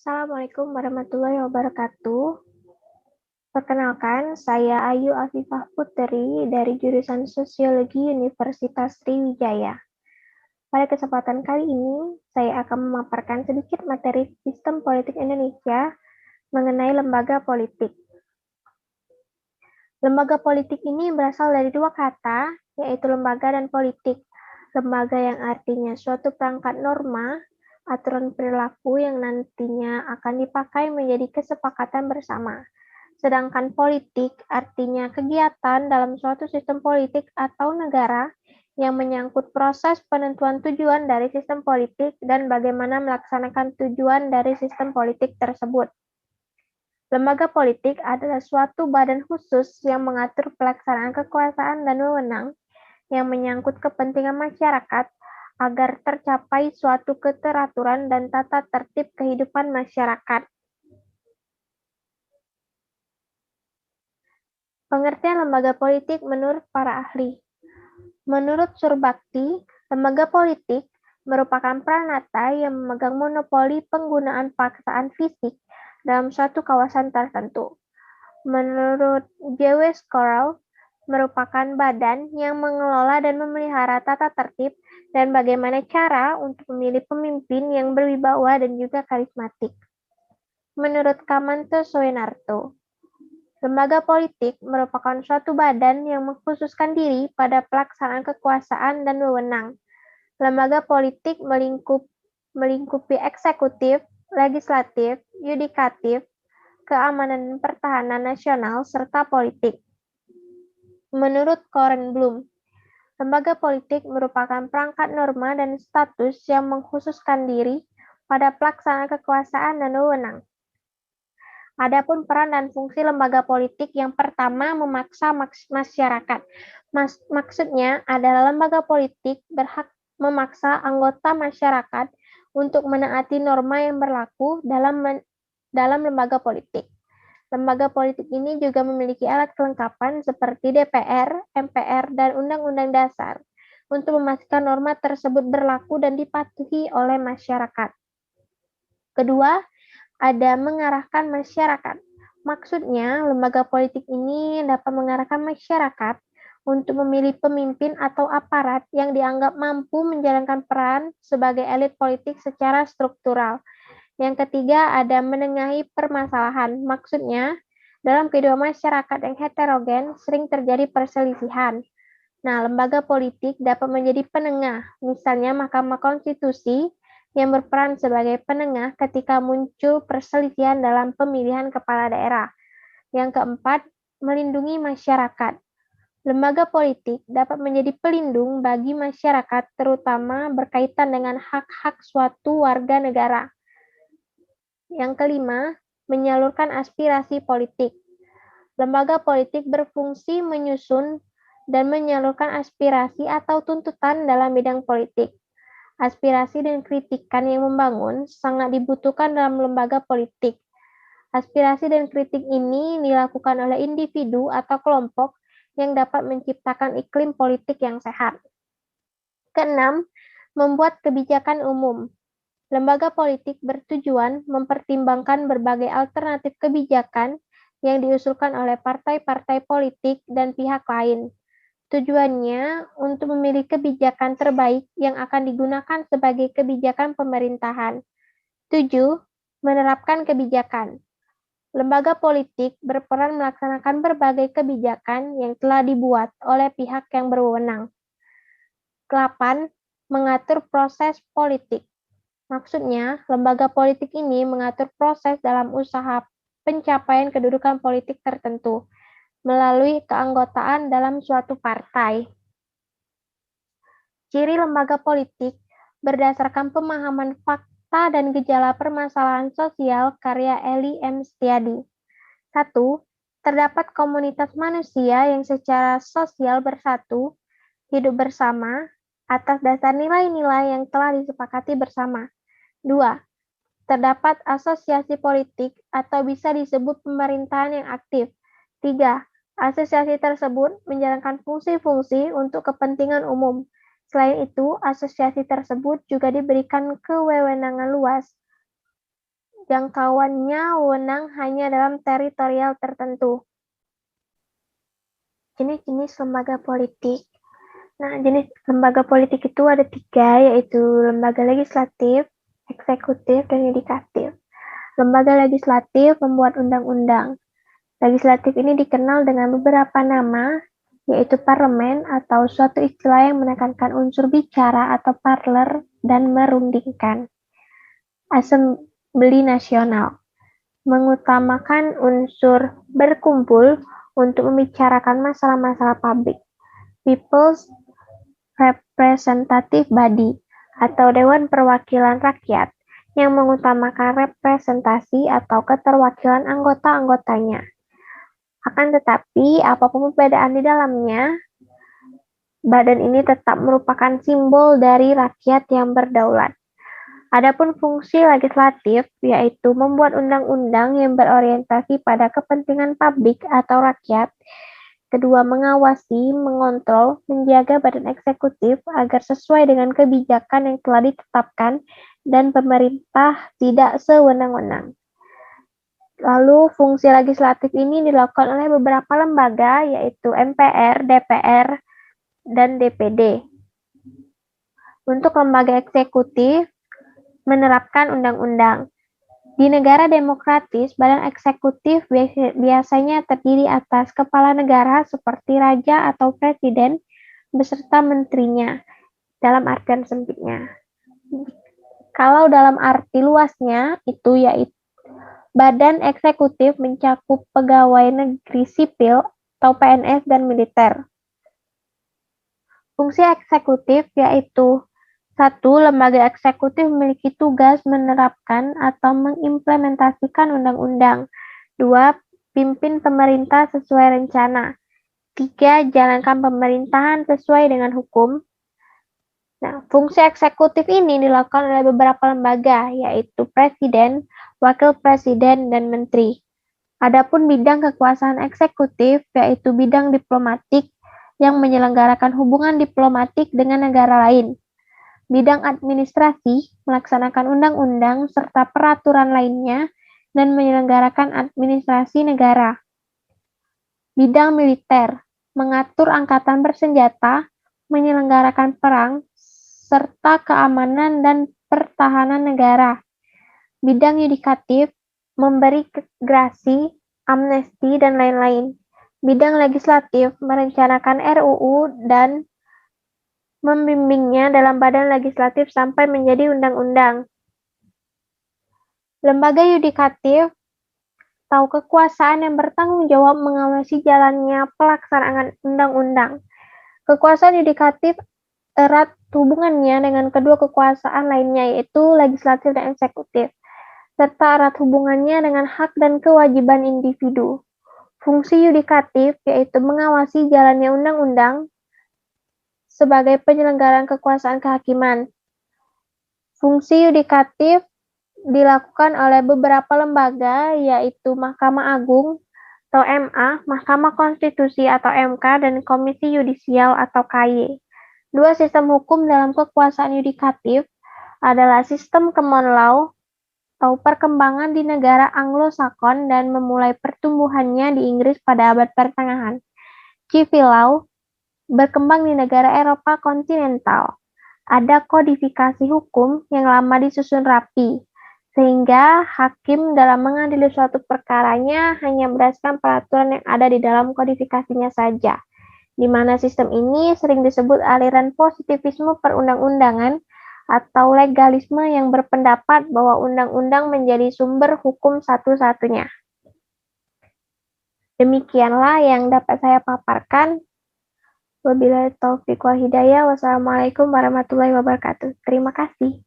Assalamualaikum warahmatullahi wabarakatuh. Perkenalkan, saya Ayu Afifah Putri dari jurusan Sosiologi Universitas Sriwijaya. Pada kesempatan kali ini, saya akan memaparkan sedikit materi sistem politik Indonesia mengenai lembaga politik. Lembaga politik ini berasal dari dua kata, yaitu lembaga dan politik. Lembaga yang artinya suatu perangkat norma, aturan perilaku yang nantinya akan dipakai menjadi kesepakatan bersama. Sedangkan politik artinya kegiatan dalam suatu sistem politik atau negara yang menyangkut proses penentuan tujuan dari sistem politik dan bagaimana melaksanakan tujuan dari sistem politik tersebut. Lembaga politik adalah suatu badan khusus yang mengatur pelaksanaan kekuasaan dan wewenang yang menyangkut kepentingan masyarakat agar tercapai suatu keteraturan dan tata tertib kehidupan masyarakat. Pengertian lembaga politik menurut para ahli. Menurut Surbakti, lembaga politik merupakan peranata yang memegang monopoli penggunaan paksaan fisik dalam suatu kawasan tertentu. Menurut J.W. Scorrell, merupakan badan yang mengelola dan memelihara tata tertib dan bagaimana cara untuk memilih pemimpin yang berwibawa dan juga karismatik. Menurut Kamanto Soenarto, lembaga politik merupakan suatu badan yang mengkhususkan diri pada pelaksanaan kekuasaan dan wewenang. Lembaga politik melingkupi eksekutif, legislatif, yudikatif, keamanan dan pertahanan nasional, serta politik. Menurut Koren Bloom, lembaga politik merupakan perangkat norma dan status yang mengkhususkan diri pada pelaksanaan kekuasaan dan wewenang. Adapun peran dan fungsi lembaga politik yang pertama memaksa masyarakat. Maksudnya adalah lembaga politik berhak memaksa anggota masyarakat untuk menaati norma yang berlaku dalam lembaga politik. Lembaga politik ini juga memiliki alat kelengkapan seperti DPR, MPR, dan Undang-Undang Dasar untuk memastikan norma tersebut berlaku dan dipatuhi oleh masyarakat. Kedua, ada mengarahkan masyarakat. Maksudnya, lembaga politik ini dapat mengarahkan masyarakat untuk memilih pemimpin atau aparat yang dianggap mampu menjalankan peran sebagai elit politik secara struktural. Yang ketiga, ada menengahi permasalahan. Maksudnya, dalam kehidupan masyarakat yang heterogen sering terjadi perselisihan. Nah, lembaga politik dapat menjadi penengah, misalnya Mahkamah Konstitusi yang berperan sebagai penengah ketika muncul perselisihan dalam pemilihan kepala daerah. Yang keempat, melindungi masyarakat. Lembaga politik dapat menjadi pelindung bagi masyarakat, terutama berkaitan dengan hak-hak suatu warga negara. Yang kelima, menyalurkan aspirasi politik. Lembaga politik berfungsi menyusun dan menyalurkan aspirasi atau tuntutan dalam bidang politik. Aspirasi dan kritikan yang membangun sangat dibutuhkan dalam lembaga politik. Aspirasi dan kritik ini dilakukan oleh individu atau kelompok yang dapat menciptakan iklim politik yang sehat. Keenam, membuat kebijakan umum. Lembaga politik bertujuan mempertimbangkan berbagai alternatif kebijakan yang diusulkan oleh partai-partai politik dan pihak lain. Tujuannya untuk memilih kebijakan terbaik yang akan digunakan sebagai kebijakan pemerintahan. 7. Menerapkan kebijakan. Lembaga politik berperan melaksanakan berbagai kebijakan yang telah dibuat oleh pihak yang berwenang. 8. Mengatur proses politik. Maksudnya, lembaga politik ini mengatur proses dalam usaha pencapaian kedudukan politik tertentu melalui keanggotaan dalam suatu partai. Ciri lembaga politik berdasarkan pemahaman fakta dan gejala permasalahan sosial karya Eli M. Setiadi. 1. Terdapat komunitas manusia yang secara sosial bersatu, hidup bersama, atas dasar nilai-nilai yang telah disepakati bersama. 2. Terdapat asosiasi politik atau bisa disebut pemerintahan yang aktif. 3. Asosiasi tersebut menjalankan fungsi-fungsi untuk kepentingan umum. Selain itu, asosiasi tersebut juga diberikan kewenangan luas. jangkauannya wewenang hanya dalam teritorial tertentu. Jenis-jenis lembaga politik. Nah, jenis lembaga politik itu ada 3, yaitu lembaga legislatif, eksekutif, dan yudikatif. Lembaga legislatif membuat undang-undang. Legislatif ini dikenal dengan beberapa nama, yaitu parlemen atau suatu istilah yang menekankan unsur bicara atau parler dan merundingkan. Asambli Nasional mengutamakan unsur berkumpul untuk membicarakan masalah-masalah publik. People's Representative Body atau Dewan Perwakilan Rakyat yang mengutamakan representasi atau keterwakilan anggota-anggotanya. Akan tetapi, apapun perbedaan di dalamnya, badan ini tetap merupakan simbol dari rakyat yang berdaulat. Adapun fungsi legislatif, yaitu membuat undang-undang yang berorientasi pada kepentingan publik atau rakyat. Kedua, mengawasi, mengontrol, menjaga badan eksekutif agar sesuai dengan kebijakan yang telah ditetapkan dan pemerintah tidak sewenang-wenang. Lalu, fungsi legislatif ini dilakukan oleh beberapa lembaga, yaitu MPR, DPR, dan DPD. Untuk lembaga eksekutif, menerapkan undang-undang. Di negara demokratis, badan eksekutif biasanya terdiri atas kepala negara seperti raja atau presiden beserta menterinya, dalam artian sempitnya. Kalau dalam arti luasnya, itu yaitu badan eksekutif mencakup pegawai negeri sipil atau PNS dan militer. Fungsi eksekutif yaitu 1. Lembaga eksekutif memiliki tugas menerapkan atau mengimplementasikan undang-undang. 2. Pimpin pemerintah sesuai rencana. 3. Jalankan pemerintahan sesuai dengan hukum. Nah, fungsi eksekutif ini dilakukan oleh beberapa lembaga, yaitu presiden, wakil presiden, dan menteri. Adapun bidang kekuasaan eksekutif, yaitu bidang diplomatik yang menyelenggarakan hubungan diplomatik dengan negara lain. Bidang administrasi, melaksanakan undang-undang serta peraturan lainnya, dan menyelenggarakan administrasi negara. Bidang militer, mengatur angkatan bersenjata, menyelenggarakan perang, serta keamanan dan pertahanan negara. Bidang yudikatif, memberi gerasi, amnesti, dan lain-lain. Bidang legislatif, merencanakan RUU dan membimbingnya dalam badan legislatif sampai menjadi undang-undang. Lembaga yudikatif atau kekuasaan yang bertanggung jawab mengawasi jalannya pelaksanaan undang-undang. Kekuasaan yudikatif erat hubungannya dengan kedua kekuasaan lainnya, yaitu legislatif dan eksekutif, serta erat hubungannya dengan hak dan kewajiban individu. Fungsi yudikatif yaitu mengawasi jalannya undang-undang sebagai penyelenggaraan kekuasaan kehakiman. Fungsi yudikatif dilakukan oleh beberapa lembaga, yaitu Mahkamah Agung atau MA, Mahkamah Konstitusi atau MK, dan Komisi Yudisial atau KY. Dua sistem hukum dalam kekuasaan yudikatif adalah sistem common law atau perkembangan di negara Anglo-Sakon dan memulai pertumbuhannya di Inggris pada abad pertengahan. Civil law berkembang di negara Eropa kontinental. Ada kodifikasi hukum yang lama disusun rapi, sehingga hakim dalam mengadili suatu perkaranya hanya berdasarkan peraturan yang ada di dalam kodifikasinya saja, di mana sistem ini sering disebut aliran positivisme perundang-undangan atau legalisme yang berpendapat bahwa undang-undang menjadi sumber hukum satu-satunya. Demikianlah yang dapat saya paparkan. Wabillahi taufiq wal hidayah. Wassalamualaikum warahmatullahi wabarakatuh. Terima kasih.